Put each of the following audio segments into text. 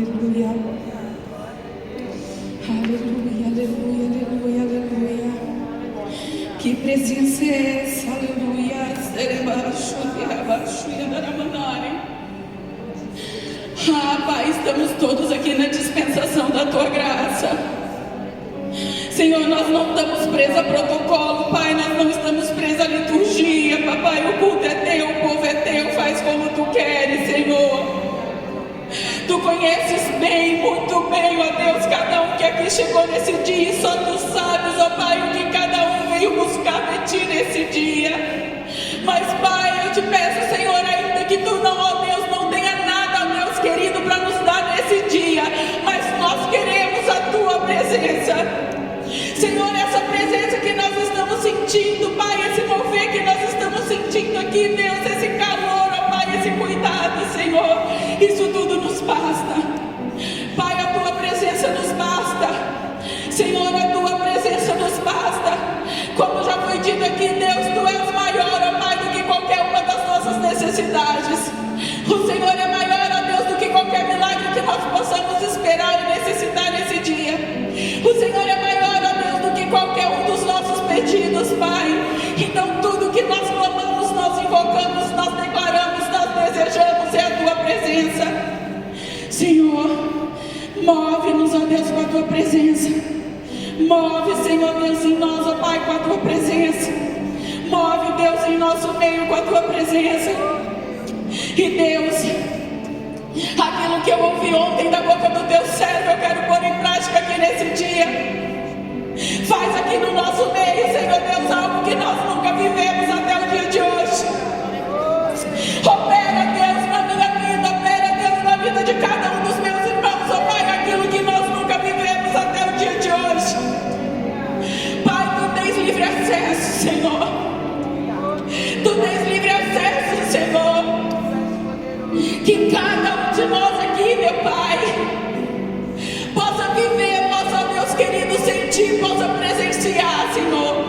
aleluia. Aleluia, aleluia, aleluia, aleluia. Que presença é essa, aleluia. Ah, Pai, estamos todos aqui na dispensação da Tua graça. Senhor, nós não estamos presos a protocolo, Pai, nós não estamos presos à liturgia, Papai, o culto é Teu, o povo é Teu, faz como Tu queres, Senhor. Tu conheces bem, muito bem, ó Deus, cada um que aqui chegou nesse dia, e só Tu sabes, ó Pai, o que cada um veio buscar de Ti nesse dia. Mas, Pai, eu Te peço, Senhor, ainda que Tu não, ó Deus, não tenha nada, ó Deus querido, para nos dar nesse dia, mas nós queremos a Tua presença. Senhor, essa presença que nós estamos sentindo, Pai, esse mover que nós estamos sentindo aqui, Deus, esse calor, ó Pai, esse cuidado, Senhor, isso tudo nos basta. Pai, a Tua presença nos basta. Senhor, a Tua presença nos basta. Como já foi dito aqui, Deus, Tu és maior, ó Pai, do que qualquer uma das nossas necessidades. O Senhor é maior, ó Deus, do que qualquer milagre que nós possamos esperar e necessitar nesse dia. O Senhor é maior, ó Deus, do que qualquer um dos nossos pedidos, Pai. Então tudo que nós clamamos, nós invocamos, nós declaramos, nós desejamos é a Tua presença. Senhor, move-nos, ó Deus, com a Tua presença. Move, Senhor Deus, em nós, ó Pai, com a Tua presença. Move, Deus, em nosso meio com a Tua presença. E Deus, aquilo que eu ouvi ontem da boca do Teu servo, eu quero pôr em prática aqui nesse dia. Faz aqui no nosso meio, Senhor Deus, algo que nós nunca vivemos até o dia de hoje. Opera, Deus, na minha vida, opera, Deus, na vida de cada um dos meus irmãos, ó Pai, aquilo que nós nunca vivemos até o dia de hoje. Pai, Tu tens livre acesso, Senhor. Tu tens livre acesso, Senhor. Que cada um de nós aqui, meu Pai, possa viver, possa, Deus querido, sentir, possa presenciar, Senhor,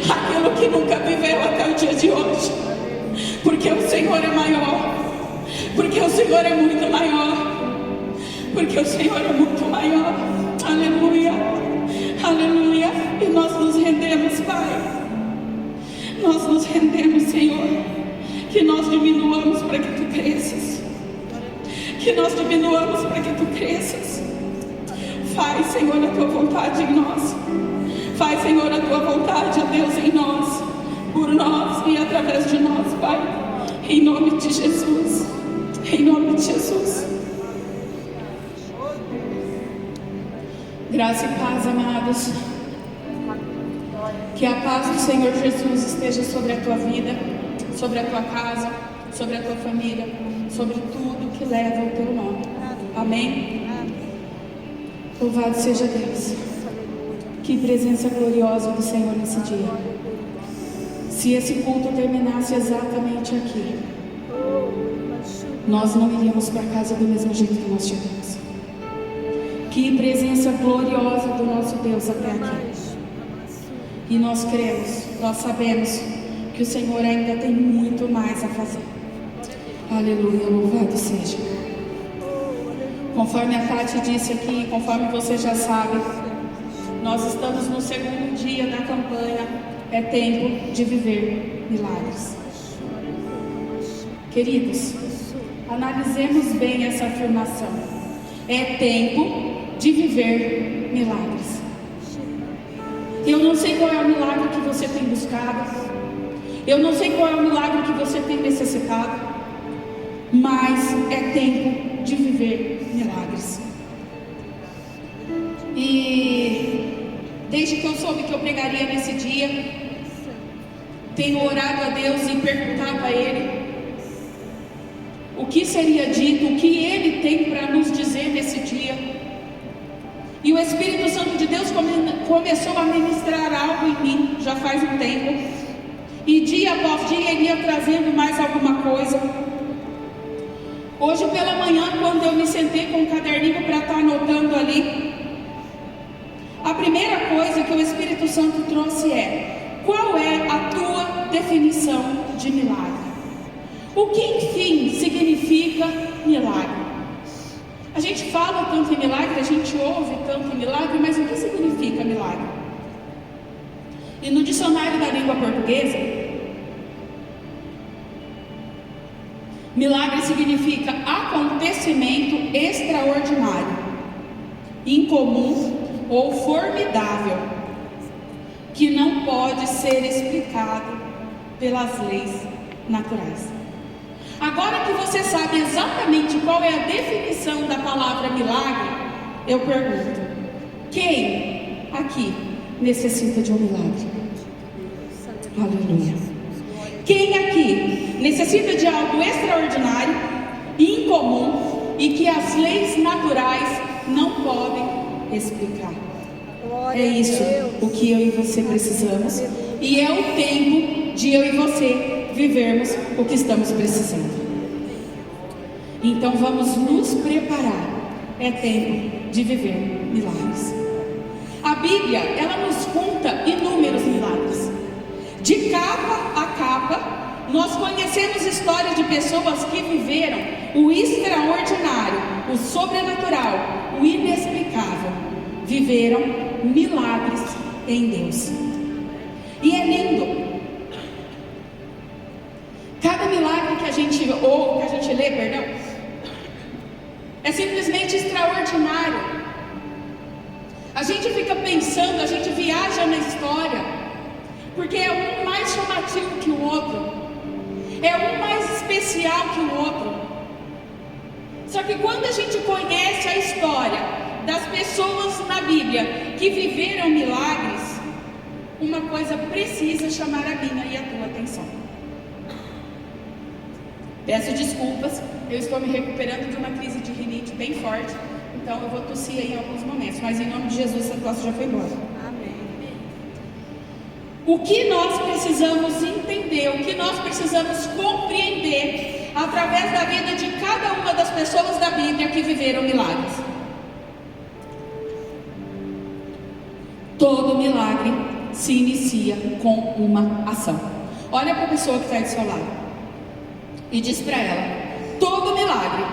aquilo que nunca viveu até o dia de hoje. Porque o Senhor é maior, porque o Senhor é muito maior, porque o Senhor é muito maior. Aleluia, aleluia. E nós nos rendemos, Pai, nós nos rendemos, Senhor. Que nós diminuamos para que Tu cresças. Que nós diminuamos para que Tu cresças. Faz, Senhor, a Tua vontade em nós. Faz, Senhor, a Tua vontade, ó Deus, em nós, por nós e através de nós, Pai. Em nome de Jesus. Em nome de Jesus. Graça e paz, amados. Que a paz do Senhor Jesus esteja sobre a tua vida, sobre a tua casa, sobre a tua família, sobre tudo que leva o Teu nome. Amém? Louvado seja Deus. Que presença gloriosa do Senhor nesse dia. Se esse culto terminasse exatamente aqui, nós não iríamos para casa do mesmo jeito que nós chegamos. Que presença gloriosa do nosso Deus até aqui. E nós cremos, nós sabemos que o Senhor ainda tem muito mais a fazer. Aleluia, louvado seja. Conforme a Tati disse aqui, conforme você já sabe, nós estamos no segundo dia da campanha É Tempo de Viver Milagres. Queridos, analisemos bem essa afirmação. É tempo de viver milagres. Eu não sei qual é o milagre que você tem buscado. Eu não sei qual é o milagre que você tem necessitado. Mas é tempo de viver milagres. E desde que eu soube que eu pregaria nesse dia, tenho orado a Deus e perguntado a Ele o que seria dito, o que Ele tem para nos dizer nesse dia. E o Espírito Santo de Deus começou a ministrar algo em mim já faz um tempo. E dia após dia Ele ia trazendo mais alguma coisa. Hoje pela manhã, quando eu me sentei com um caderninho para estar anotando ali, a primeira coisa que o Espírito Santo trouxe é: qual é a tua definição de milagre? O que enfim significa milagre? A gente fala tanto em milagre, a gente ouve tanto em milagre, mas o que significa milagre? E no dicionário da língua portuguesa, milagre significa acontecimento extraordinário, incomum ou formidável, que não pode ser explicado pelas leis naturais. Agora que você sabe exatamente qual é a definição da palavra milagre, eu pergunto: quem aqui necessita de um milagre? Aleluia. Quem aqui necessita de algo extraordinário, incomum e que as leis naturais não podem explicar? É isso o que eu e você precisamos, e é o tempo de eu e você vivermos o que estamos precisando. Então vamos nos preparar. É tempo de viver milagres. A Bíblia, ela nos conta inúmeros milagres. De capa a capa, nós conhecemos histórias de pessoas que viveram o extraordinário, o sobrenatural, o inexplicável. Viveram milagres em Deus. E é lindo. Cada milagre que a gente ouve, que a gente lê, perdão, é simplesmente extraordinário. A gente fica pensando, a gente viaja na história, porque é um mais chamativo que o outro, é um mais especial que o outro. Só que quando a gente conhece a história das pessoas na Bíblia que viveram milagres, uma coisa precisa chamar a minha e a tua atenção. Peço desculpas, eu estou me recuperando de uma crise de rinite bem forte, então eu vou tossir aí em alguns momentos, mas em nome de Jesus essa tosse já foi embora. Amém. O que nós precisamos entender, o que nós precisamos compreender através da vida de cada uma das pessoas da Bíblia que viveram milagres. Todo milagre se inicia com uma ação. Olha para a pessoa que está do seu lado e diz para ela: todo milagre.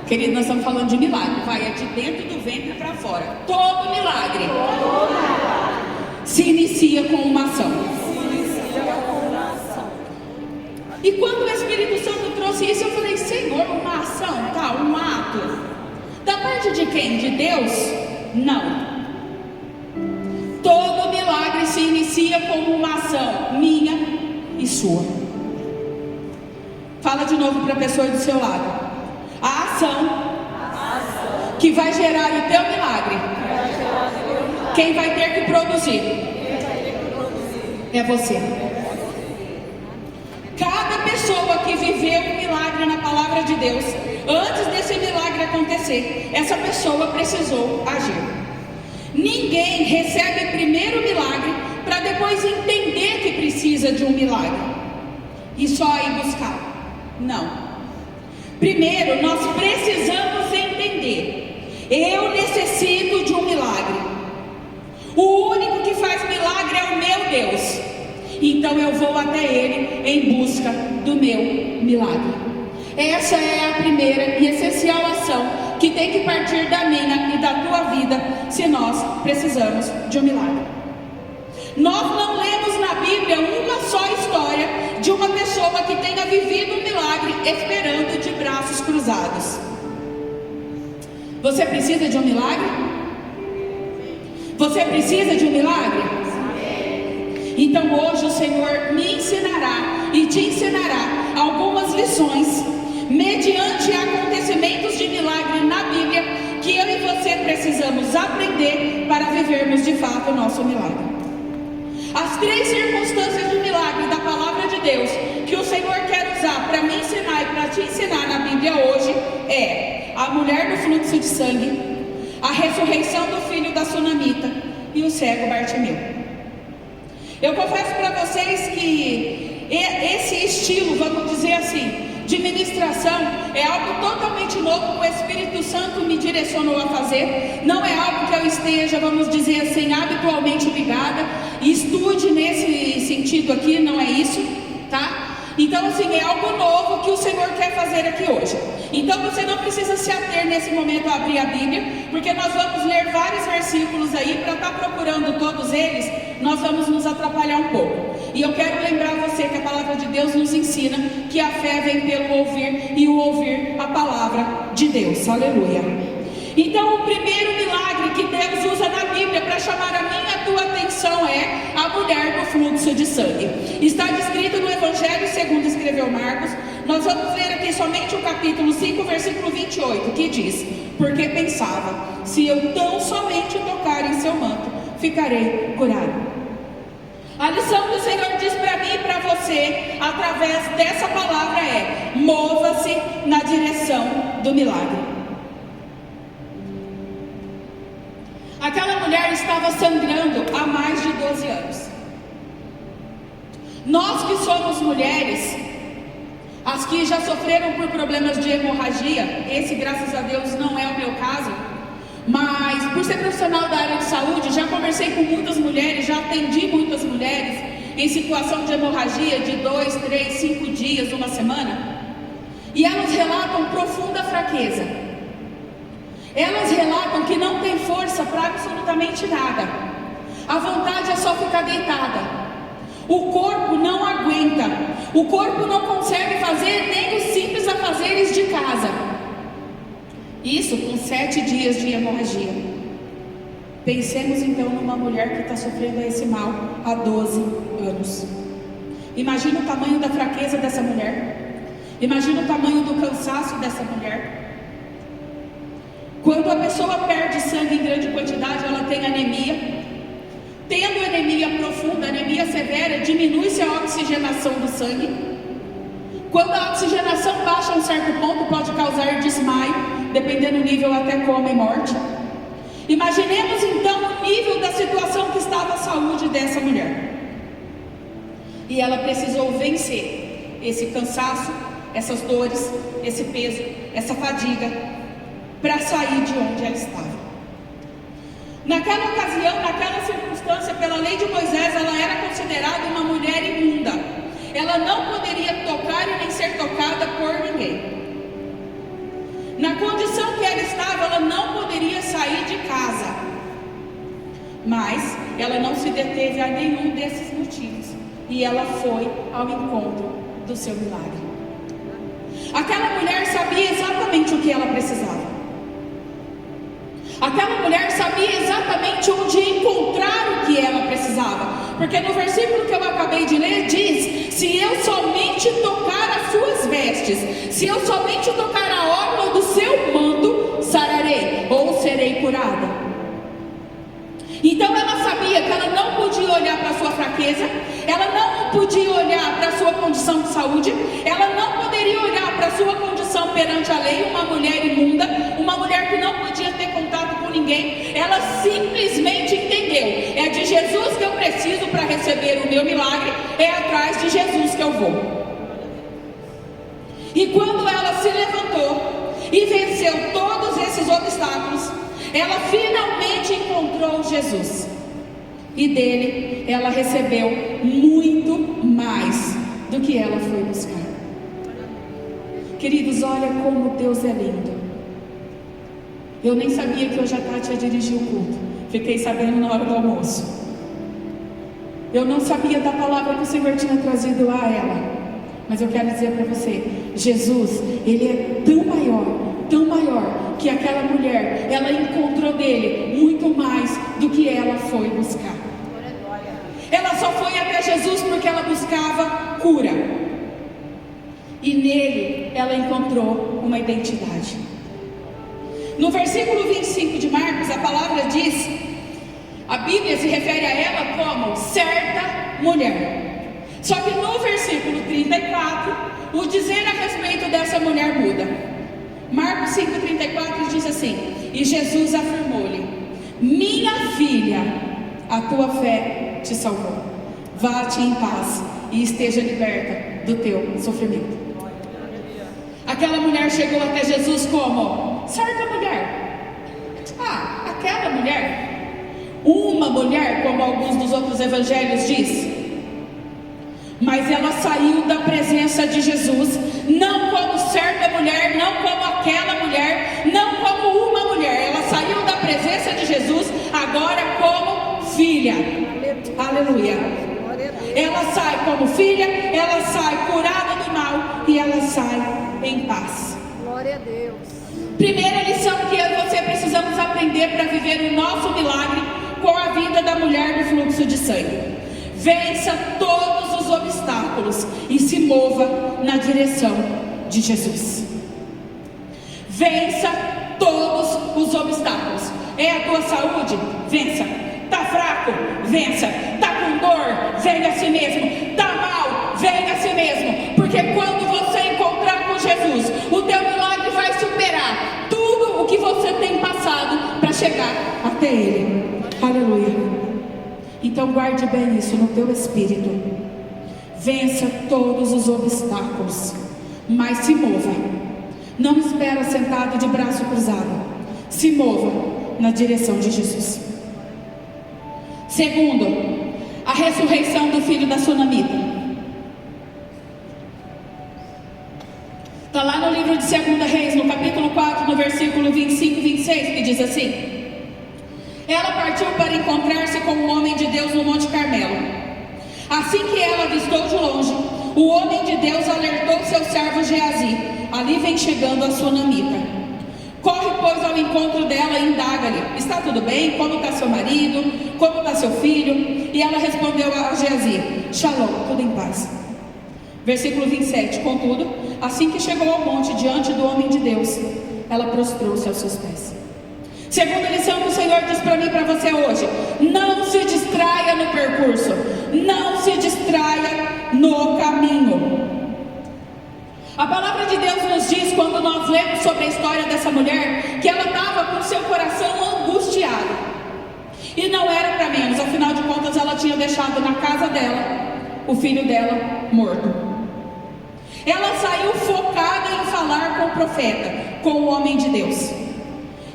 Querido, nós estamos falando de milagre, vai, é de dentro do ventre para fora. Todo milagre se inicia com uma ação. E quando o Espírito Santo trouxe isso, eu falei: Senhor, uma ação, tá? Um ato. Da parte de quem? De Deus? Não. Todo milagre se inicia com uma ação minha e sua. Fala de novo para a pessoa do seu lado. A ação que vai gerar o teu milagre, quem vai ter que produzir é você. Cada pessoa que viveu um milagre na palavra de Deus, antes desse milagre acontecer, essa pessoa precisou agir. Ninguém recebe primeiro o milagre para depois entender que precisa de um milagre e só ir buscar. Não. Primeiro nós precisamos entender: eu necessito de um milagre. O único que faz milagre é o meu Deus. Então eu vou até Ele em busca do meu milagre. Essa é a primeira e essencial ação que tem que partir da minha e da tua vida, se nós precisamos de um milagre. Nós não lemos na Bíblia uma só história de uma pessoa que tenha vivido um milagre esperando de braços cruzados. Você precisa de um milagre? Você precisa de um milagre? Então hoje o Senhor me ensinará e te ensinará algumas lições mediante acontecimentos de milagre na Bíblia que eu e você precisamos aprender para vivermos de fato o nosso milagre. As 3 circunstâncias do milagre da palavra de Deus que o Senhor quer usar para me ensinar e para te ensinar na Bíblia hoje é a mulher do fluxo de sangue, a ressurreição do filho da sunamita e o cego Bartimeu. Eu confesso para vocês que esse estilo, vamos dizer assim, de ministração é algo totalmente novo que o Espírito Santo me direcionou a fazer. Não é algo que eu esteja, vamos dizer assim, habitualmente ligada. Estude nesse sentido aqui, não é isso, tá? Então assim, é algo novo que o Senhor quer fazer aqui hoje. Então você não precisa se ater nesse momento a abrir a Bíblia, porque nós vamos ler vários versículos aí. Para estar procurando todos eles, nós vamos nos atrapalhar um pouco. E eu quero lembrar você que a palavra de Deus nos ensina que a fé vem pelo ouvir, e o ouvir a palavra de Deus. Aleluia. Então o primeiro milagre que Deus usa na Bíblia para chamar a minha e a tua atenção é a mulher do fluxo de sangue. Está descrito no Evangelho segundo escreveu Marcos. Nós vamos ler aqui somente o capítulo 5, versículo 28, que diz: porque pensava, se eu tão somente tocar em seu manto, ficarei curado. A lição que o Senhor diz para mim e para você, através dessa palavra é: mova-se na direção do milagre. Aquela mulher estava sangrando há mais de 12 anos. Nós que somos mulheres, as que já sofreram por problemas de hemorragia, esse graças a Deus não é o meu caso, mas por ser profissional da área de saúde, já conversei com muitas mulheres, já atendi muitas mulheres em situação de hemorragia de 2, 3, 5 dias, uma semana, e elas relatam profunda fraqueza. Elas relatam que não tem força para absolutamente nada. A vontade é só ficar deitada. O corpo não aguenta. O corpo não consegue fazer nem os simples afazeres de casa. Isso com 7 dias de hemorragia. Pensemos então numa mulher que está sofrendo esse mal há 12 anos. Imagina o tamanho da fraqueza dessa mulher. Imagina o tamanho do cansaço dessa mulher. Quando a pessoa perde sangue em grande quantidade, ela tem anemia. Tendo anemia profunda, anemia severa, diminui-se a oxigenação do sangue. Quando a oxigenação baixa a um certo ponto, pode causar desmaio, dependendo do nível, até coma e morte. Imaginemos então o nível da situação que estava a saúde dessa mulher. E ela precisou vencer esse cansaço, essas dores, esse peso, essa fadiga, para sair de onde ela estava. Naquela ocasião, naquela circunstância, pela lei de Moisés, ela era considerada uma mulher imunda. Ela não poderia tocar e nem ser tocada por ninguém. Na condição que ela estava, ela não poderia sair de casa. Mas ela não se deteve a nenhum desses motivos, e ela foi ao encontro do seu milagre. Aquela mulher sabia exatamente o que ela precisava. Aquela mulher sabia exatamente onde encontrar o que ela precisava, porque no versículo que eu acabei de ler diz: se eu somente tocar as suas vestes, se eu somente tocar a orla do seu manto, sararei, ou serei curada. Então ela sabia que ela não podia olhar para a sua fraqueza, ela não podia olhar para a sua condição de saúde, ela não poderia olhar para a sua condição perante a lei, uma mulher imunda, uma mulher que não podia ter contato com ninguém. Ela simplesmente entendeu: é de Jesus que eu preciso para receber o meu milagre, é atrás de Jesus que eu vou. E quando ela se levantou e venceu todos esses obstáculos, ela finalmente encontrou Jesus, e dele ela recebeu muito mais do que ela foi buscar. Queridos, olha como Deus é lindo. Eu nem sabia que hoje a Tati ia dirigir o culto, fiquei sabendo na hora do almoço. Eu não sabia da palavra que o Senhor tinha trazido a ela, mas eu quero dizer para você: Jesus, Ele é tão maior, que aquela mulher, ela encontrou dele muito mais do que ela foi buscar. Ela só foi até Jesus porque ela buscava cura, e nele ela encontrou uma identidade. No versículo 25 de Marcos, a palavra diz, a Bíblia se refere a ela como certa mulher. Só que no versículo 34, o dizer a respeito dessa mulher muda. Marcos 5,34 diz assim: e Jesus afirmou-lhe: minha filha, a tua fé te salvou. Vá-te em paz e esteja liberta do teu sofrimento. Aquela mulher chegou até Jesus como certa mulher. Aquela mulher. Uma mulher, como alguns dos outros evangelhos diz. mas ela saiu da presença de Jesus, não como certa mulher, não como aquela mulher, não como uma mulher. Ela saiu da presença de Jesus agora como filha. Aleluia. Ela sai como filha, ela sai curada do mal e ela sai em paz. Glória a Deus. Primeira lição que eu e você precisamos aprender para viver o nosso milagre com a vida da mulher do fluxo de sangue: vença todos os obstáculos e se mova na direção de Jesus. Vença todos os obstáculos. É a tua saúde? Vença. Está fraco? Vença. Está com dor? Venha a si mesmo. Está mal? Venha a si mesmo. Porque quando você encontrar com Jesus, o teu milagre vai superar tudo o que você tem passado para chegar até Ele. Aleluia. Então guarde bem isso no teu espírito. Vença todos os obstáculos, mas se mova. Não espera sentado de braço cruzado. Se mova na direção de Jesus. Segundo, a ressurreição do filho da sunamita. Está lá no livro de 2 Reis, no capítulo 4, no versículo 25 e 26, que diz assim: ela partiu para encontrar-se com um homem de Deus no Monte Carmelo. Assim que ela avistou de longe, o homem de Deus alertou seu servo Geazi: ali vem chegando a sunamita. Corre, pois, ao encontro dela e indaga-lhe: está tudo bem? Como está seu marido? Como está seu filho? E ela respondeu a Geazi: Shalom, tudo em paz. Versículo 27. Contudo, assim que chegou ao monte diante do homem de Deus, ela prostrou-se aos seus pés. Segunda lição que o Senhor diz para mim e para você hoje: não se distraia no percurso, não se distraia no caminho. A palavra de Deus nos diz, quando nós lemos sobre a história dessa mulher, que ela estava com seu coração angustiado. E não era para menos, afinal de contas ela tinha deixado na casa dela o filho dela morto. Ela saiu focada em falar com o profeta, com o homem de Deus.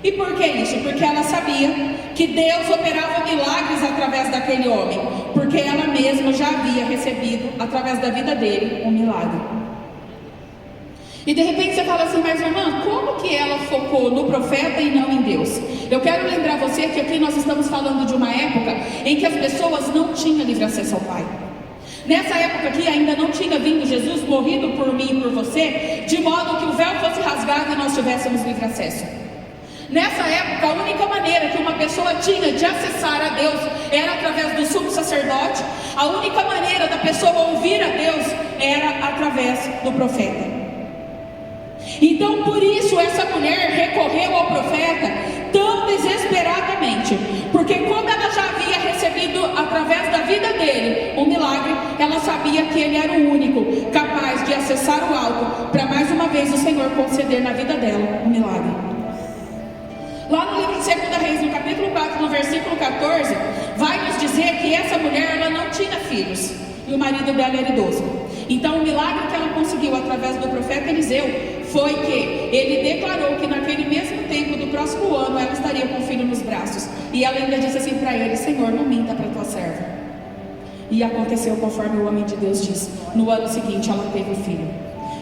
E por que isso? Porque ela sabia que Deus operava milagres através daquele homem, porque ela mesma já havia recebido, através da vida dele, um milagre. E de repente você fala assim: mas irmã, como que ela focou no profeta e não em Deus? Eu quero lembrar você que aqui nós estamos falando de uma época em que as pessoas não tinham livre acesso ao Pai. Nessa época aqui ainda não tinha vindo Jesus, morrido por mim e por você, de modo que o véu fosse rasgado e nós tivéssemos livre acesso. Nessa época, a única maneira que uma pessoa tinha de acessar a Deus era através do sumo sacerdote. A única maneira da pessoa ouvir a Deus era através do profeta. Então, por isso, essa mulher recorreu ao profeta tão desesperadamente, porque como ela já havia recebido através da vida dele um milagre, ela sabia que ele era o único capaz de acessar o alto, para mais uma vez o Senhor conceder na vida dela um milagre. Lá no livro de 2 Reis, no capítulo 4, no versículo 14, vai nos dizer que essa mulher, ela não tinha filhos, e o marido dela era idoso. Então o milagre que ela conseguiu através do profeta Eliseu foi que ele declarou que naquele mesmo tempo do próximo ano ela estaria com o filho nos braços. E ela ainda disse assim para ele: Senhor, não minta para tua serva. E aconteceu conforme o homem de Deus disse. No ano seguinte ela teve o filho.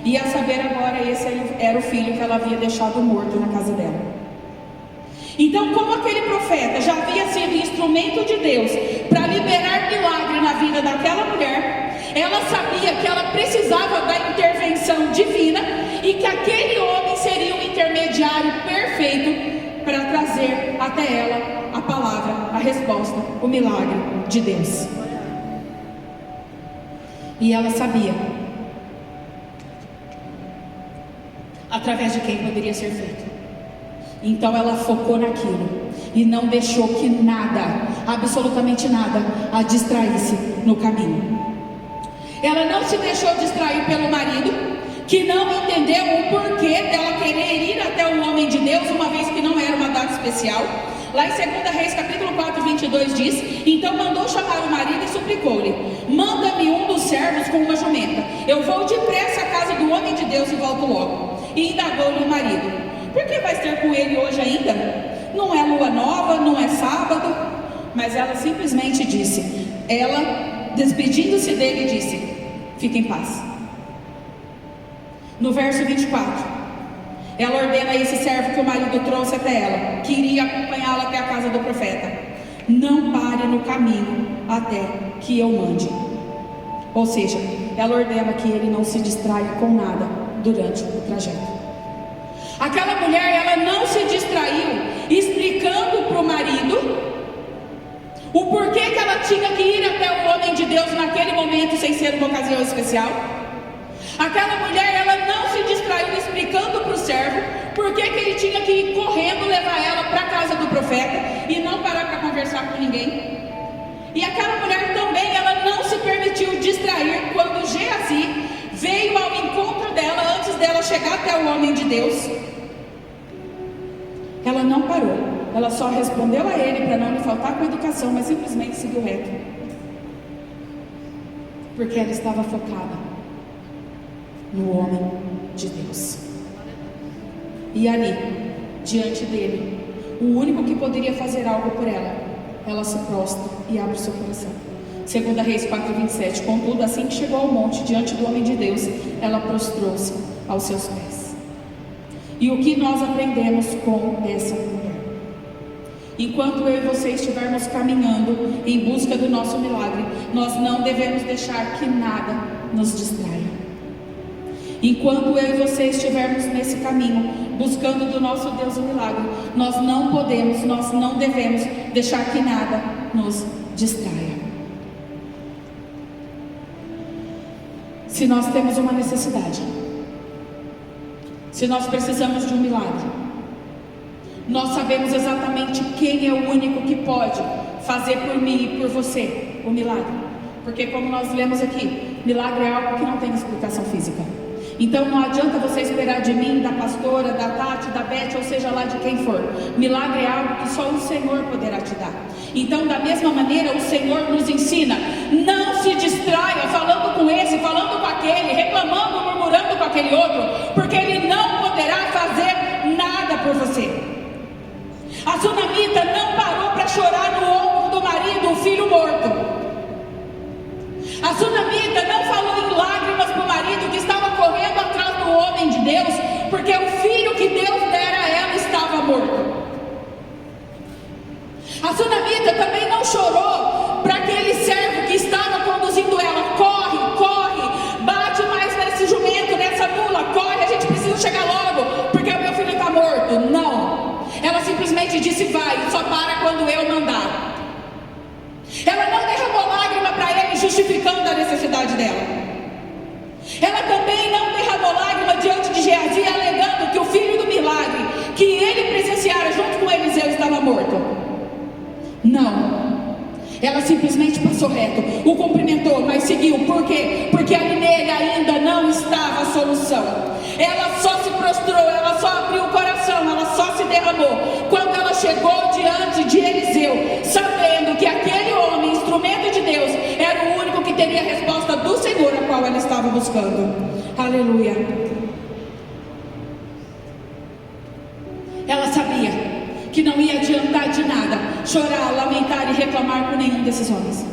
E a saber agora, esse era o filho que ela havia deixado morto na casa dela. Então, como aquele profeta já havia sido instrumento de Deus para liberar milagre na vida daquela mulher, ela sabia que ela precisava da intervenção divina e que aquele homem seria o intermediário perfeito para trazer até ela a palavra, a resposta, o milagre de Deus. E ela sabia através de quem poderia ser feito. Então ela focou naquilo e não deixou que nada, absolutamente nada, a distraísse no caminho. Ela não se deixou distrair pelo marido, que não entendeu o porquê dela querer ir até o homem de Deus, uma vez que não era uma data especial. Lá em 2 Reis, capítulo 4, 22 diz: então mandou chamar o marido e suplicou-lhe: manda-me um dos servos com uma jumenta, eu vou depressa à casa do homem de Deus e volto logo. E indagou-lhe o marido: por que vais ter com ele hoje ainda? Não é lua nova, não é sábado. Mas ela simplesmente disse, ela despedindo-se dele disse: fique em paz. No verso 24, ela ordena a esse servo que o marido trouxe até ela, que iria acompanhá-la até a casa do profeta: não pare no caminho até que eu mande. Ou seja, ela ordena que ele não se distraia com nada durante o trajeto. Aquela mulher, ela não se distraiu explicando para o marido o porquê que ela tinha que ir até o homem de Deus naquele momento, sem ser uma ocasião especial. Aquela mulher, ela não se distraiu explicando para o servo porquê que ele tinha que ir correndo levar ela para a casa do profeta e não parar para conversar com ninguém. E aquela mulher também, ela não se permitiu distrair quando Geazi veio ao encontro dela antes dela chegar até o homem de Deus. Ela não parou, ela só respondeu a ele para não lhe faltar com educação, mas simplesmente seguiu reto, porque ela estava focada no homem de Deus. E ali, diante dele, o único que poderia fazer algo por ela, ela se prostra e abre o seu coração. 2 Reis 4:27. Contudo, assim que chegou ao monte diante do homem de Deus, ela prostrou-se aos seus pés. E o que nós aprendemos com essa mulher? Enquanto eu e você estivermos caminhando em busca do nosso milagre, nós não devemos deixar que nada nos distraia. Enquanto eu e você estivermos nesse caminho, buscando do nosso Deus o milagre, nós não podemos, nós não devemos deixar que nada nos distraia. Se nós temos uma necessidade, se nós precisamos de um milagre, nós sabemos exatamente quem é o único que pode fazer por mim e por você o milagre. Porque como nós lemos aqui, milagre é algo que não tem explicação física. Então não adianta você esperar de mim, da pastora, da Tati, da Beth, ou seja lá de quem for. Milagre é algo que só o Senhor poderá te dar. Então da mesma maneira o Senhor nos ensina: não se distraia falando com esse, falando com aquele, reclamando, murmurando com aquele outro, porque ele não poderá fazer nada por você. A sunamita não parou para chorar no ombro do marido, o filho morto. A sunamita não falou em lágrimas para o marido que estava correndo atrás do homem de Deus, porque o filho que Deus dera a ela estava morto. A sunamita também não chorou para aquele servo que estava conduzindo ela: corre, corre, bate mais nesse jumento, nessa mula, corre, a gente precisa chegar logo, porque o meu filho está morto. Não, ela simplesmente disse: vai, só para quando eu mandar. Ela não derramou lágrima para ele, justificando a necessidade dela. Ela também não derramou lágrima diante de Geazi, alegando que o filho do milagre que ele presenciara junto com Eliseu estava morto. Não, ela simplesmente passou reto, o cumprimentou, mas seguiu. Por quê? Porque ali nele ainda não estava a solução. Ela só se prostrou, ela só abriu o coração, ela só se derramou quando ela chegou diante de Eliseu, sabendo que aquele homem, instrumento de Deus, era o único que teria a resposta do Senhor a qual ela estava buscando. Aleluia. Ela sabia que não ia adiantar de nada chorar, lamentar e reclamar com nenhum desses homens.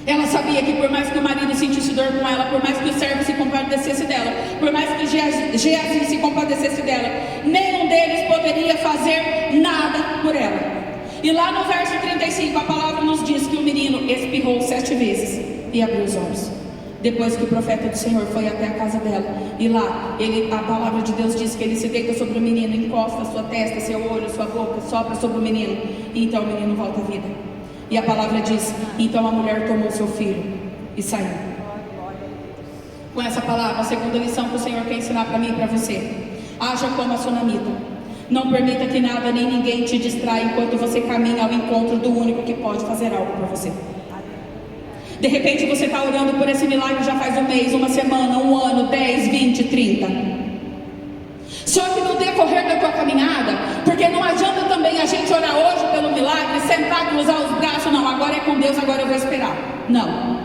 Ela sabia que por mais que o marido sentisse dor com ela, por mais que o servo se compadecesse dela, por mais que Geazi se compadecesse dela, nenhum deles poderia fazer nada por ela. E lá no verso 35 a palavra nos diz que o menino espirrou 7 vezes e abriu os olhos. Depois que o profeta do Senhor foi até a casa dela, e lá a palavra de Deus diz que ele se deita sobre o menino, encosta a sua testa, seu olho, sua boca, sopra sobre o menino, e então o menino volta à vida. E a palavra diz: então a mulher tomou seu filho e saiu. Com essa palavra, a segunda lição que o Senhor quer ensinar para mim e para você: haja como a sunamita. Não permita que nada nem ninguém te distraia enquanto você caminha ao encontro do único que pode fazer algo por você. De repente você está orando por esse milagre já faz um mês, uma semana, um ano, 10, 20, 30. Só que no decorrer da tua caminhada, porque não adianta também a gente orar hoje pelo milagre, sentar, cruzar os braços, não, agora é com Deus, agora eu vou esperar. Não.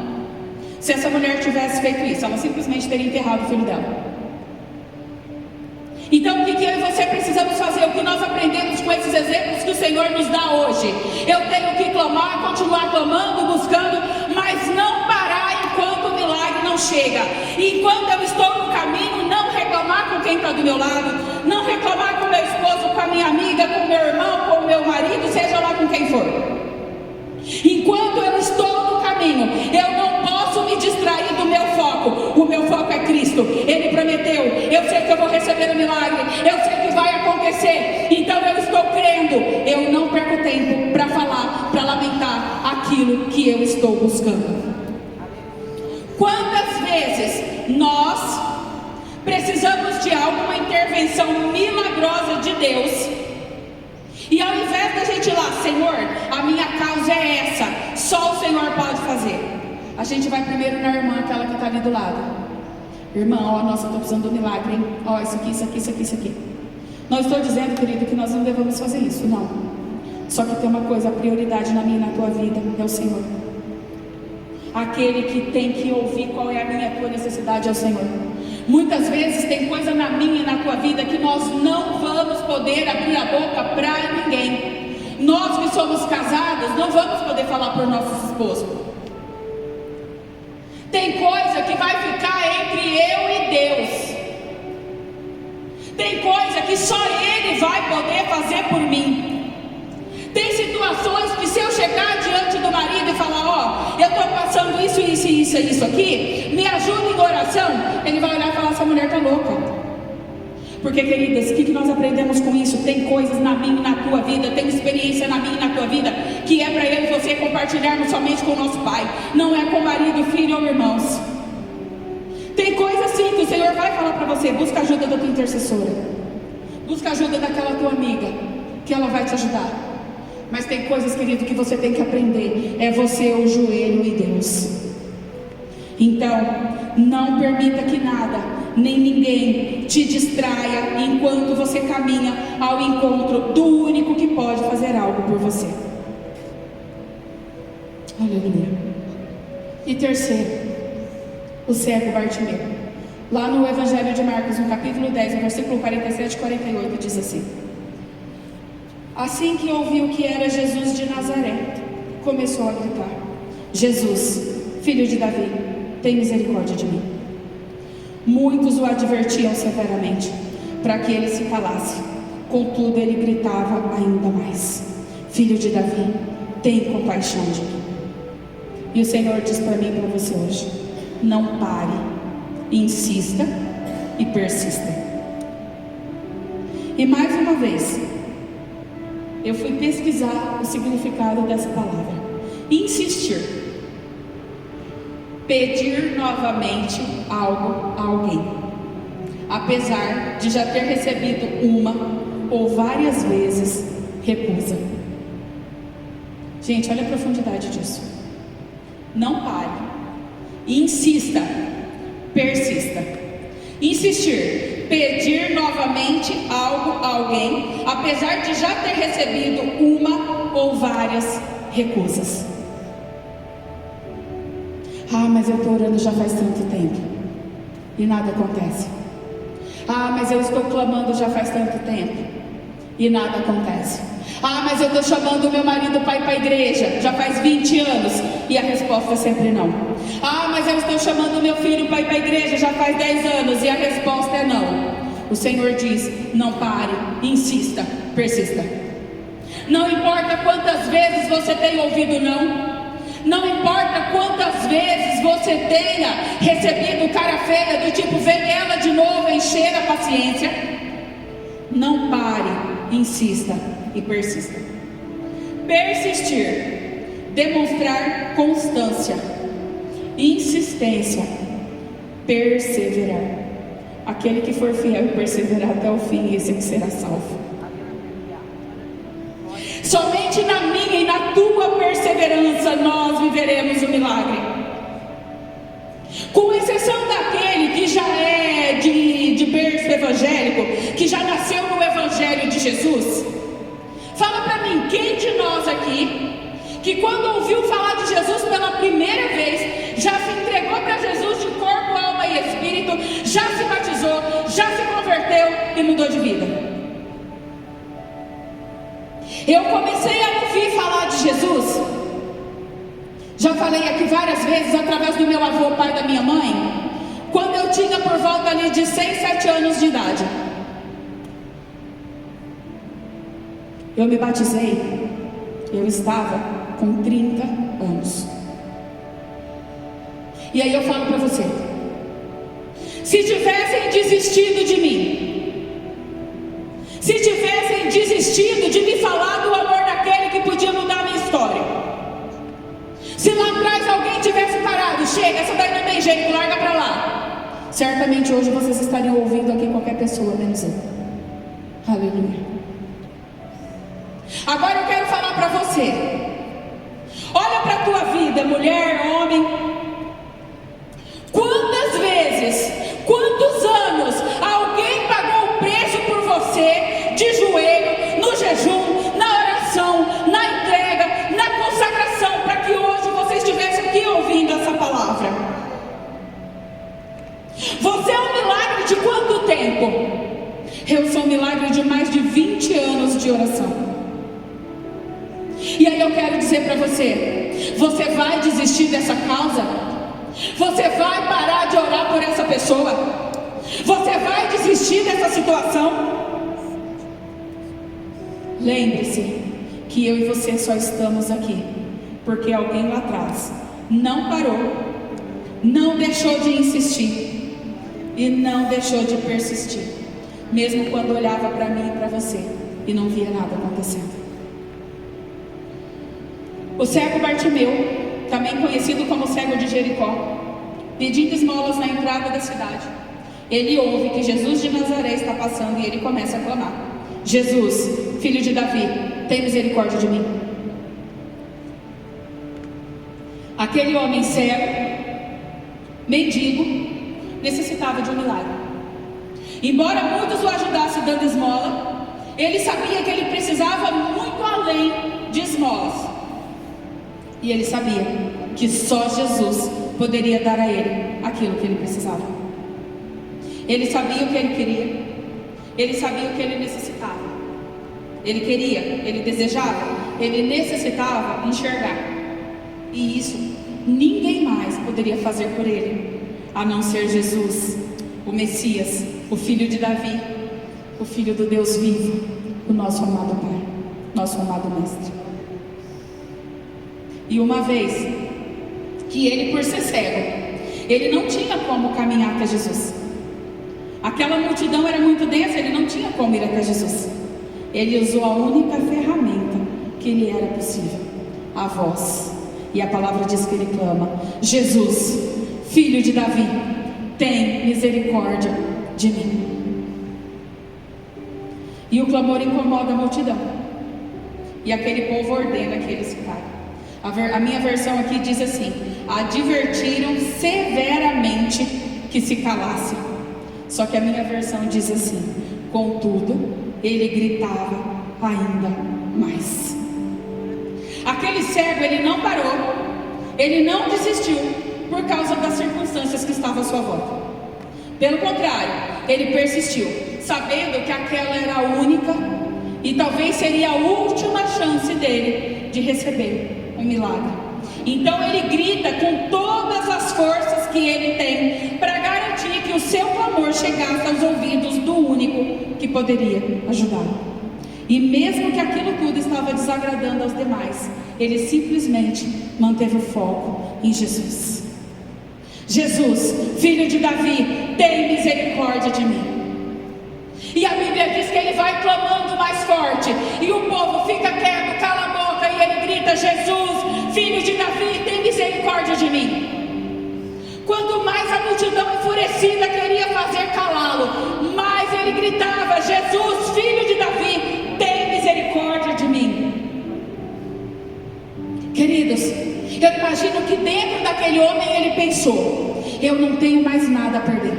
Se essa mulher tivesse feito isso, ela simplesmente teria enterrado o filho dela. Então o que eu e você precisamos fazer? O que nós aprendemos com esses exemplos que o Senhor nos dá hoje? Eu tenho que clamar, continuar clamando, buscando, mas não parar enquanto o milagre não chega. E enquanto eu estou no caminho, não reclamar com quem está do meu lado, não reclamar com meu esposo, com a minha amiga, com meu irmão, com o meu marido, seja lá com quem for. Enquanto eu estou no caminho, eu não posso me distrair do meu foco. O meu foco é Cristo. Ele prometeu, eu sei que eu vou receber o milagre, eu sei que vai acontecer, então eu estou crendo. Eu não perco tempo para falar, para lamentar aquilo que eu estou buscando. Quantas vezes nós precisamos de alguma intervenção milagrosa de Deus, e ao invés da gente ir lá, Senhor, a minha causa é essa, só o Senhor pode fazer, a gente vai primeiro na irmã, aquela que está ali do lado. Irmã, ó, nossa, estou precisando do milagre, hein? Ó, isso aqui, isso aqui, isso aqui, isso aqui. Não estou dizendo, querido, que nós não devemos fazer isso, não. Só que tem uma coisa, a prioridade na minha e na tua vida é o Senhor. Aquele que tem que ouvir qual é a minha e a tua necessidade é o Senhor. Muitas vezes tem coisa na minha e na tua vida que nós não vamos poder abrir a boca para ninguém. Nós que somos casados não vamos poder falar para os nossos esposos. Tem coisa que vai ficar entre eu e Deus. Tem coisa que só Ele vai poder fazer por mim. Tem situações que se eu chegar diante do marido e falar, ó, eu estou passando isso, isso, isso, isso aqui, me ajuda em oração, ele vai olhar e falar, essa mulher está louca. Porque, queridas, o que nós aprendemos com isso? Tem coisas na minha e na tua vida, tem experiência na minha e na tua vida, que é para eu e você compartilharmos somente com o nosso Pai, não é com marido, filho ou irmãos. Tem coisa assim que o Senhor vai falar para você, busca ajuda da tua intercessora, busca ajuda daquela tua amiga, que ela vai te ajudar. Mas tem coisas, querido, que você tem que aprender, é você, o joelho e Deus. Então, não permita que nada, nem ninguém te distraia enquanto você caminha ao encontro do único que pode fazer algo por você. Aleluia. E terceiro, o cego Bartimeu. Lá no Evangelho de Marcos, no capítulo 10, no versículo 47 e 48, diz assim: assim que ouviu que era Jesus de Nazaré, começou a gritar: Jesus, filho de Davi, tem misericórdia de mim. Muitos o advertiam severamente, para que ele se calasse. Contudo, ele gritava ainda mais: Filho de Davi, tem compaixão de mim. E o Senhor diz para mim e para você hoje: não pare, insista e persista. E mais uma vez, eu fui pesquisar o significado dessa palavra. Insistir, pedir novamente algo a alguém, apesar de já ter recebido uma ou várias vezes recusa. Gente, olha a profundidade disso. Não pare, insista, persista. Insistir, pedir novamente algo a alguém, apesar de já ter recebido uma ou várias recusas. Ah, mas eu estou orando já faz tanto tempo e nada acontece. Ah, mas eu estou clamando já faz tanto tempo e nada acontece. Ah, mas eu estou chamando o meu marido para ir para a igreja já faz 20 anos e a resposta é sempre não. Ah, mas eu estou chamando o meu filho para ir para a igreja já faz 10 anos e a resposta é não. O Senhor diz: não pare, insista, persista. Não importa quantas vezes você tenha ouvido não, não importa quantas vezes você tenha recebido cara feia do tipo, vem ela de novo encher a paciência. Não pare, insista e persista. Persistir, demonstrar constância, insistência, perseverar. Aquele que for fiel e perseverar até o fim, esse que será salvo. Somente na minha e na tua perseverança nós viveremos o milagre. Com exceção daquele que já é de berço evangélico, que já nasceu no Evangelho de Jesus. Fala para mim, quem de nós aqui, que quando ouviu falar de Jesus pela primeira vez, já se entregou para Jesus de corpo, alma e espírito, já se batizou, já se converteu e mudou de vida? Eu comecei a ouvir falar de Jesus Já falei aqui várias vezes, através do meu avô, pai da minha mãe, quando eu tinha por volta ali de 6, 7 anos de idade, eu me batizei, eu estava com 30 anos. E aí eu falo para você, se tivessem desistido de mim, se tivessem desistido de me falar do amor daquele que podia mudar a minha história, se lá atrás alguém tivesse parado, chega, essa daí não tem jeito, larga para lá, certamente hoje vocês estariam ouvindo aqui qualquer pessoa, menos eu. Aleluia. Agora eu quero falar para você, olha para a tua vida, mulher, homem, quantas vezes, quantos anos alguém pagou o preço por você, de joelho, no jejum, na oração, na entrega, na consagração, para que hoje você estivesse aqui ouvindo essa palavra? Você é um milagre de quanto tempo? Eu sou um milagre de mais de 20 anos de oração. E aí eu quero dizer para você, você vai desistir dessa causa? Você vai parar de orar por essa pessoa? Você vai desistir dessa situação? Lembre-se que eu e você só estamos aqui porque alguém lá atrás não parou, não deixou de insistir e não deixou de persistir, mesmo quando olhava para mim e para você e não via nada acontecendo. O cego Bartimeu, também conhecido como cego de Jericó, pedindo esmolas na entrada da cidade, ele ouve que Jesus de Nazaré está passando e ele começa a clamar: Jesus, filho de Davi, tem misericórdia de mim. Aquele homem cego, mendigo, necessitava de um milagre. Embora muitos o ajudassem dando esmola, ele sabia que ele precisava muito além de esmolas. E ele sabia que só Jesus poderia dar a ele aquilo que ele precisava. Ele sabia o que ele queria, ele sabia o que ele necessitava. Ele queria, ele desejava, ele necessitava enxergar. E isso ninguém mais poderia fazer por ele, a não ser Jesus, o Messias, o Filho de Davi, o Filho do Deus vivo, o nosso amado Pai, nosso amado Mestre. E uma vez que ele, por ser cego, ele não tinha como caminhar até Jesus. Aquela multidão era muito densa, ele não tinha como ir até Jesus. Ele usou a única ferramenta que lhe era possível, a voz. E a palavra diz que ele clama: Jesus, filho de Davi, tem misericórdia de mim. E o clamor incomoda a multidão, e aquele povo ordena que eles se calem. A minha versão aqui diz assim: advertiram severamente que se calassem. Só que a minha versão diz assim: contudo, ele gritava ainda mais. Aquele cego, ele não parou, ele não desistiu por causa das circunstâncias que estavam à sua volta. Pelo contrário, ele persistiu, sabendo que aquela era a única e talvez seria a última chance dele de receber um milagre. Então ele grita com todas as forças que ele tem para garantir que o seu clamor chegasse aos ouvidos do único que poderia ajudá-lo. E mesmo que aquilo tudo estava desagradando aos demais, ele simplesmente manteve o foco em Jesus. Jesus, filho de Davi, tem misericórdia de mim. E a Bíblia diz que ele vai clamando mais forte, e o povo fica quieto, cala a boca, e ele grita: Jesus, filho de Davi, tem misericórdia de mim. Quanto mais a multidão enfurecida queria fazer calá-lo, mais ele gritava: Jesus, filho de Davi, tem misericórdia de mim. Queridos, eu imagino que dentro daquele homem ele pensou: eu não tenho mais nada a perder,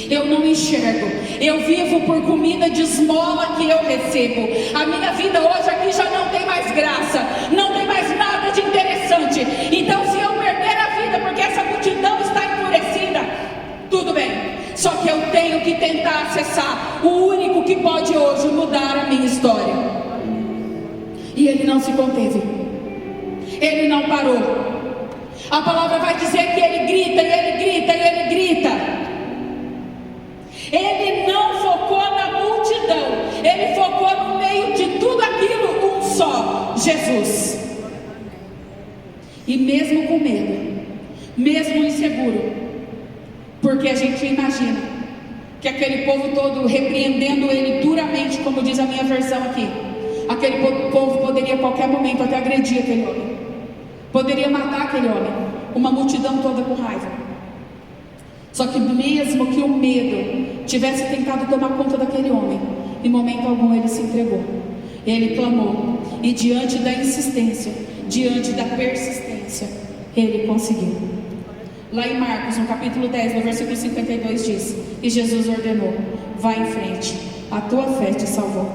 eu não enxergo, eu vivo por comida de esmola que eu recebo, a minha vida hoje aqui já não tem mais graça, não tem mais nada de interessante. Então se eu perder a vida porque essa multidão está enfurecida, tudo bem, só que eu tenho que tentar acessar o único que pode hoje mudar a minha história. E ele não se conteve, ele não parou, A palavra vai dizer que ele grita, e ele grita, e ele grita. Ele não focou na multidão, ele focou no meio de tudo aquilo, um só, Jesus. E mesmo com medo, mesmo inseguro, porque a gente imagina que aquele povo todo repreendendo ele duramente, como diz a minha versão aqui, aquele povo poderia a qualquer momento até agredir aquele homem, poderia matar aquele homem, uma multidão toda com raiva. Só que mesmo que o medo tivesse tentado tomar conta daquele homem, em momento algum ele se entregou, ele clamou, e diante da insistência, diante da persistência, ele conseguiu. Lá em Marcos, no capítulo 10, no versículo 52 diz: e Jesus ordenou: vá em frente, a tua fé te salvou.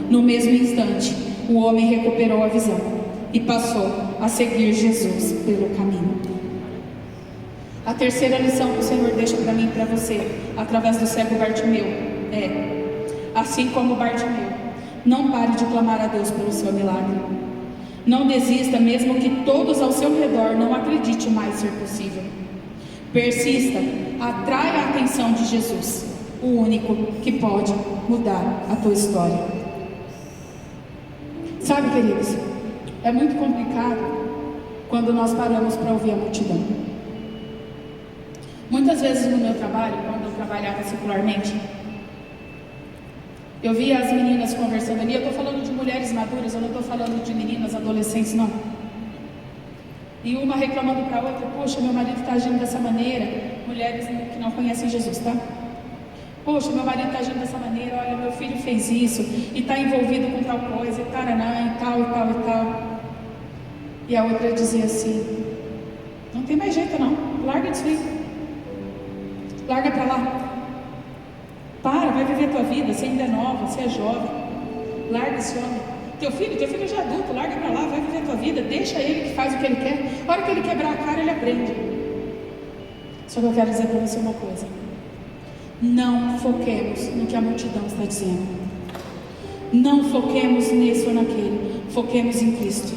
No mesmo instante, o homem recuperou a visão e passou a seguir Jesus pelo caminho. A terceira lição que o Senhor deixa para mim e para você, através do cego Bartimeu, é: assim como Bartimeu, não pare de clamar a Deus pelo seu milagre. Não desista, mesmo que todos ao seu redor não acreditem mais ser possível. Persista, atraia a atenção de Jesus, o único que pode mudar a tua história. Sabe, queridos, é muito complicado quando nós paramos para ouvir a multidão. Muitas vezes no meu trabalho, quando eu trabalhava secularmente, eu via as meninas conversando ali. Eu estou falando de mulheres maduras, eu não estou falando de meninas adolescentes, não. E uma reclamando para a outra: poxa, meu marido está agindo dessa maneira. Mulheres que não conhecem Jesus, tá? Poxa, meu marido está agindo dessa maneira. Olha, meu filho fez isso e está envolvido com tal coisa, e taraná, e tal, e tal, e tal. E a outra dizia assim: não tem mais jeito não, larga disso aí, larga para lá. Vai viver a tua vida, você ainda é nova, você é jovem, larga esse homem. Teu filho já é adulto, larga para lá, vai viver a tua vida, deixa ele que faz o que ele quer. A hora que ele quebrar a cara, ele aprende. Só que eu quero dizer para você uma coisa: não foquemos no que a multidão está dizendo, não foquemos nesse ou naquele, foquemos em Cristo,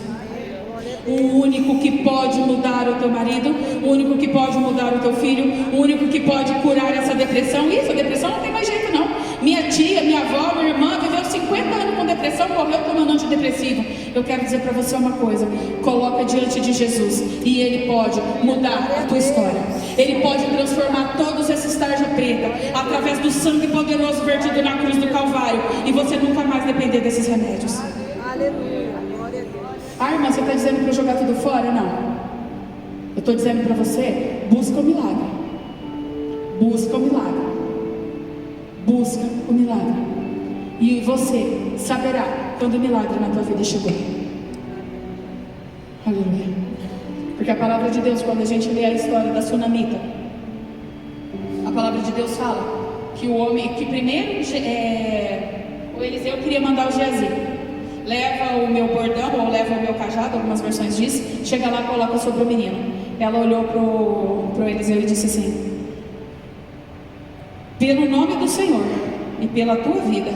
o único que pode mudar o teu marido, o único que pode mudar o teu filho, o único que pode curar essa depressão. E essa depressão não tem mais jeito não. Minha tia, minha avó, minha irmã viveu 50 anos com depressão, morreu tomando antidepressivo. Eu quero dizer para você uma coisa: coloca diante de Jesus e Ele pode mudar a tua história. Ele pode transformar todos esses tarja preta através do sangue poderoso vertido na cruz do Calvário, e você nunca mais depender desses remédios. Aleluia, glória a Deus. Ah, irmã, você está dizendo para eu jogar tudo fora? Não. Eu estou dizendo para você: busca o milagre. Busca o milagre. Busca o milagre. E você saberá quando o milagre na tua vida chegou. Aleluia. Porque a palavra de Deus, quando a gente lê a história da sunamita, a palavra de Deus fala que o homem, que primeiro o Eliseu queria mandar o Geazi: leva o meu bordão, ou leva o meu cajado, algumas versões diz, chega lá e coloca sobre o menino. Ela olhou pro Eliseu e disse assim: pelo nome do Senhor e pela tua vida,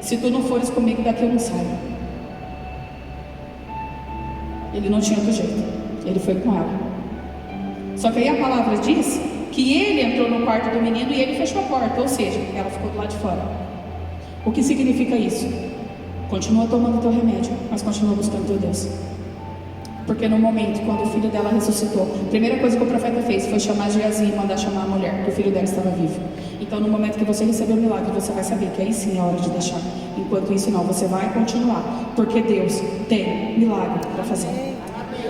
se tu não fores comigo, daqui eu não saio. Ele não tinha outro jeito, ele foi com ela. Só que aí a palavra diz que ele entrou no quarto do menino e ele fechou a porta, ou seja, ela ficou do lado de fora. O que significa isso? Continua tomando teu remédio, mas continua buscando teu Deus. Porque no momento, quando o filho dela ressuscitou, a primeira coisa que o profeta fez foi chamar Geazi e mandar chamar a mulher, que o filho dela estava vivo. Então no momento que você receber o milagre, você vai saber que aí sim é hora de deixar. Enquanto isso não, você vai continuar, porque Deus tem milagre para fazer.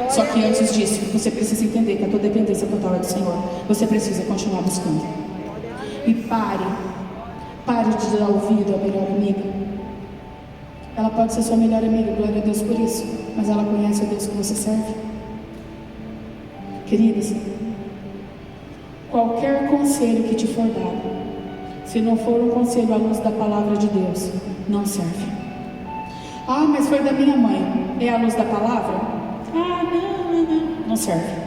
Só que antes disso, você precisa entender que a tua dependência total é do Senhor. Você precisa continuar buscando. E pare de dar ouvido à melhor amiga. Ela pode ser sua melhor amiga, glória a Deus por isso, mas ela conhece o Deus que você serve. Queridas, qualquer conselho que te for dado, se não for um conselho à luz da palavra de Deus, não serve. Ah, mas foi da minha mãe, é à luz da palavra? Ah, não serve.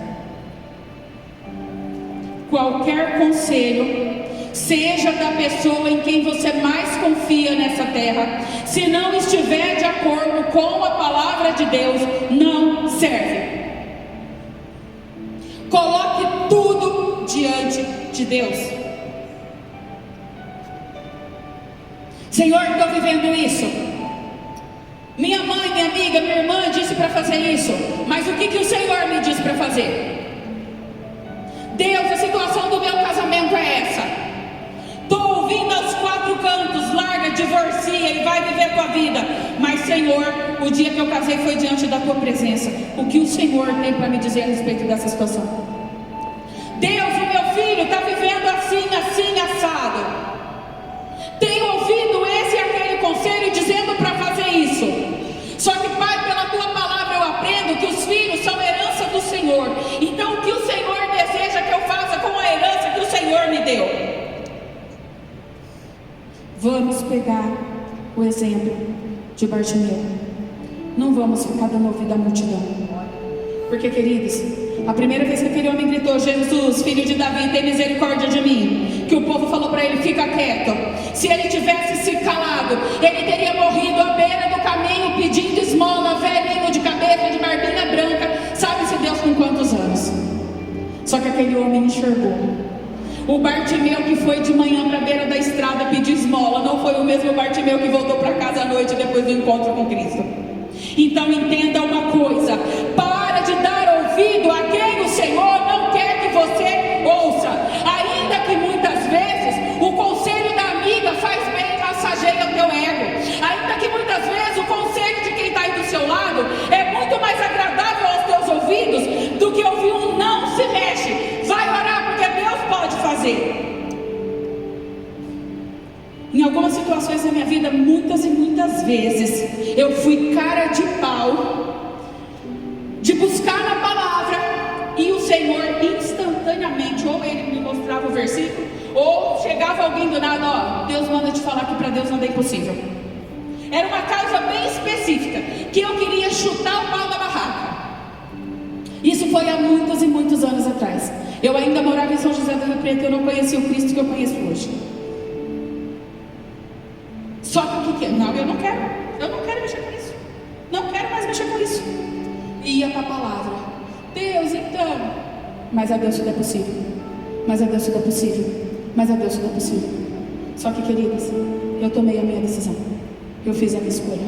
Qualquer conselho, seja da pessoa em quem você mais confia nessa terra, se não estiver de acordo com a palavra de Deus, não serve. Coloque tudo diante de Deus. Senhor, estou vivendo isso. Minha mãe, minha amiga, minha irmã disse para fazer isso, mas o que o Senhor me disse para fazer? Deus, a situação do meu casamento é essa. Estou ouvindo aos quatro cantos: larga, divorcia e vai viver a tua vida. Mas Senhor, o dia que eu casei foi diante da tua presença. O que o Senhor tem para me dizer a respeito dessa situação? Deus, o meu filho está vivendo assim, assim, assado. Tenho ouvido esse e aquele conselho dizendo para fazer isso. Só que, Pai, pela tua palavra eu aprendo que os filhos são herança do Senhor. Então o que o Senhor deseja que eu faça com a herança que o Senhor me deu? Vamos pegar o exemplo de Bartimeu. Não vamos ficar dando ouvido à multidão. Porque, queridos, a primeira vez que aquele homem gritou: Jesus, filho de Davi, tem misericórdia de mim, que o povo falou para ele: fica quieto. Se ele tivesse se calado, ele teria morrido à beira do caminho pedindo esmola, velhinho de cabeça, de barbinha branca, sabe-se Deus com quantos anos. Só que aquele homem enxergou. O Bartimeu que foi de manhã para a beira da estrada pedir esmola não foi o mesmo Bartimeu que voltou para casa à noite depois do encontro com Cristo. Então entenda uma coisa: para de dar ouvido a quem o Senhor não quer que você ouça. Ainda que muitas vezes o conselho da amiga faz bem, massageia o teu ego. Ainda que muitas vezes o conselho de quem está aí do seu lado é muito mais agradável aos teus ouvidos do que ouvir um não se mexe. Vai orar, porque Deus pode fazer. Em algumas situações da minha vida, muitas e muitas vezes, eu fui cara de pau de buscar na palavra, e o Senhor instantaneamente, ou ele me mostrava o versículo, ou chegava alguém do nada: ó, Deus manda te falar que para Deus nada é impossível. Era uma causa bem específica, que eu queria chutar o pau da barraca. Isso foi há muitos e muitos anos atrás. Eu ainda morava em São José do Rio Preto, eu não conhecia o Cristo que eu conheço hoje. Só que o que? Não, eu não quero mexer com isso. Não quero mais mexer com isso. Ia para a palavra: Deus, então. Mas a Deus tudo é possível. Mas a Deus tudo é possível. Mas a Deus tudo é possível. Só que, queridos, eu tomei a minha decisão. Eu fiz a minha escolha.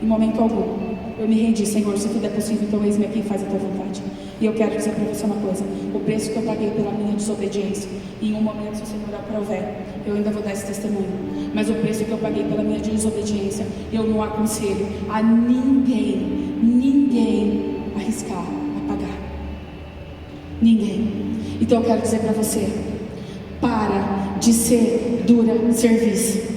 Em momento algum eu me rendi: Senhor, se tudo é possível, então eis-me aqui e faz a tua vontade. E eu quero dizer para você uma coisa: o preço que eu paguei pela minha desobediência, em um momento, se o Senhor aprover, eu ainda vou dar esse testemunho, mas o preço que eu paguei pela minha desobediência, eu não aconselho a ninguém arriscar a pagar. Ninguém. Então eu quero dizer para você: para de ser dura serviço.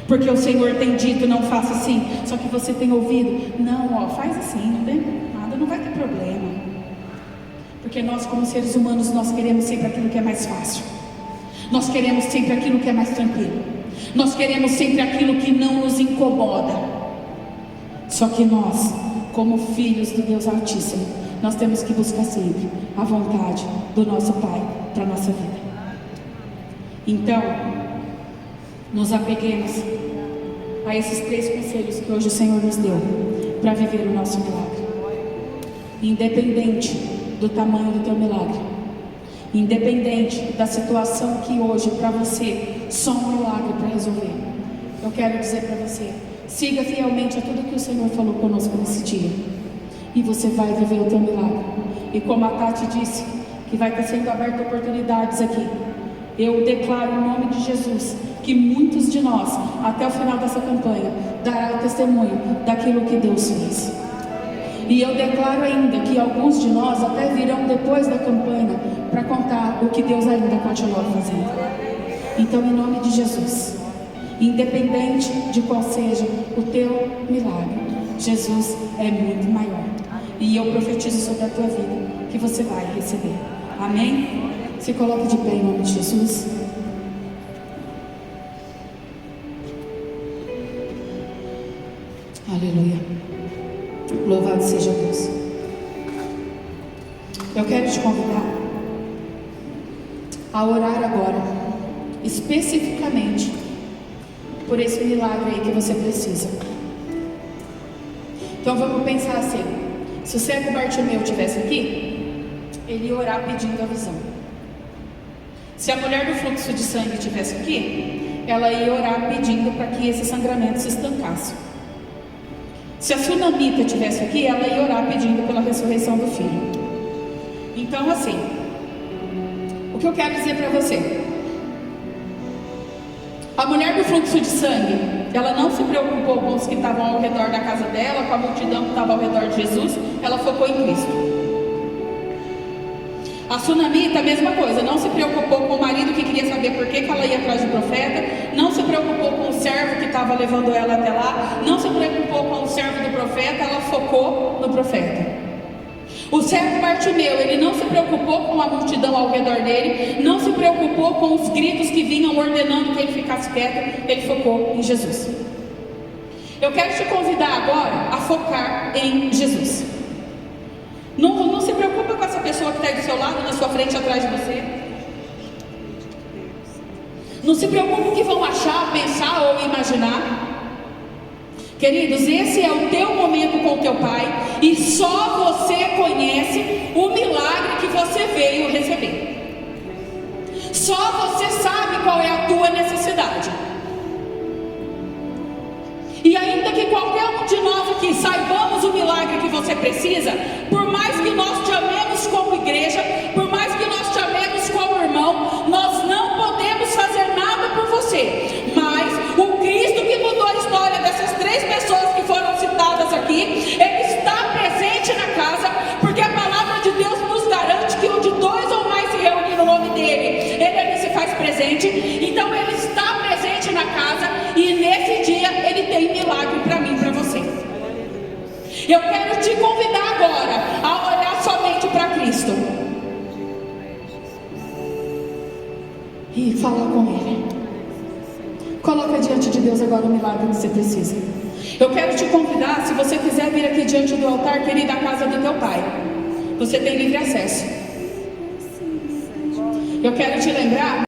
Porque o Senhor tem dito: não faça assim. Só que você tem ouvido: não, faz assim, não tem nada, não vai ter problema. Porque nós, como seres humanos, nós queremos sempre aquilo que é mais fácil. Nós queremos sempre aquilo que é mais tranquilo. Nós queremos sempre aquilo que não nos incomoda. Só que nós, como filhos do Deus Altíssimo, nós temos que buscar sempre a vontade do nosso Pai para a nossa vida. Então, nos apeguemos a esses 3 conselhos que hoje o Senhor nos deu para viver o nosso milagre. Independente do tamanho do teu milagre, independente da situação que hoje para você só um milagre para resolver, eu quero dizer para você: siga fielmente a tudo que o Senhor falou conosco nesse dia, e você vai viver o teu milagre. E como a Tati disse, que vai estar sendo abertas oportunidades aqui, eu declaro em nome de Jesus que muitos de nós, até o final dessa campanha, dará o testemunho daquilo que Deus fez. E eu declaro ainda que alguns de nós até virão depois da campanha para contar o que Deus ainda continua fazendo. Então, em nome de Jesus, independente de qual seja o teu milagre, Jesus é muito maior. E eu profetizo sobre a tua vida que você vai receber. Amém? Se coloque de pé em nome de Jesus. Aleluia. Louvado seja Deus. Eu quero te convidar a orar agora, especificamente por esse milagre aí que você precisa. Então vamos pensar assim: se o cego Bartimeu estivesse aqui, ele ia orar pedindo a visão. Se a mulher do fluxo de sangue estivesse aqui, ela ia orar pedindo para que esse sangramento se estancasse. Se a sunamita estivesse aqui, ela ia orar pedindo pela ressurreição do filho. Então, assim, o que eu quero dizer para você? A mulher do fluxo de sangue, ela não se preocupou com os que estavam ao redor da casa dela, com a multidão que estava ao redor de Jesus, ela focou em Cristo. A sunamita, a mesma coisa, não se preocupou com o marido que queria saber por que ela ia atrás do profeta, não se preocupou com o servo que estava levando ela até lá, não se preocupou com o servo do profeta, ela focou no profeta. O servo Bartimeu, ele não se preocupou com a multidão ao redor dele, não se preocupou com os gritos que vinham ordenando que ele ficasse quieto, ele focou em Jesus. Eu quero te convidar agora a focar em Jesus. Não se preocupa com essa pessoa que está aí do seu lado, na sua frente, atrás de você. Não se preocupe com o que vão achar, pensar ou imaginar. Queridos, esse é o teu momento com o teu pai, e só você conhece o milagre que você veio receber. Só você sabe qual é a tua necessidade. E ainda que qualquer um de nós aqui saibamos o milagre que você precisa, por mais que nós te amemos como igreja, por mais que nós te amemos como irmão, nós não podemos fazer nada por você. Mas o Cristo que mudou a história dessas 3 pessoas que foram citadas aqui, Ele está presente na casa, porque a palavra de Deus nos garante que onde 2 ou mais se reúnem no nome dEle, Ele ali se faz presente. Então Ele está presente na casa, e nesse dia Ele tem milagre para mim e para você. Eu quero te convidar agora a olhar somente para Cristo e falar com Ele. Coloca diante de Deus agora o milagre que você precisa. Eu quero te convidar, se você quiser vir aqui diante do altar, querida, a casa do teu pai, você tem livre acesso. Eu quero te lembrar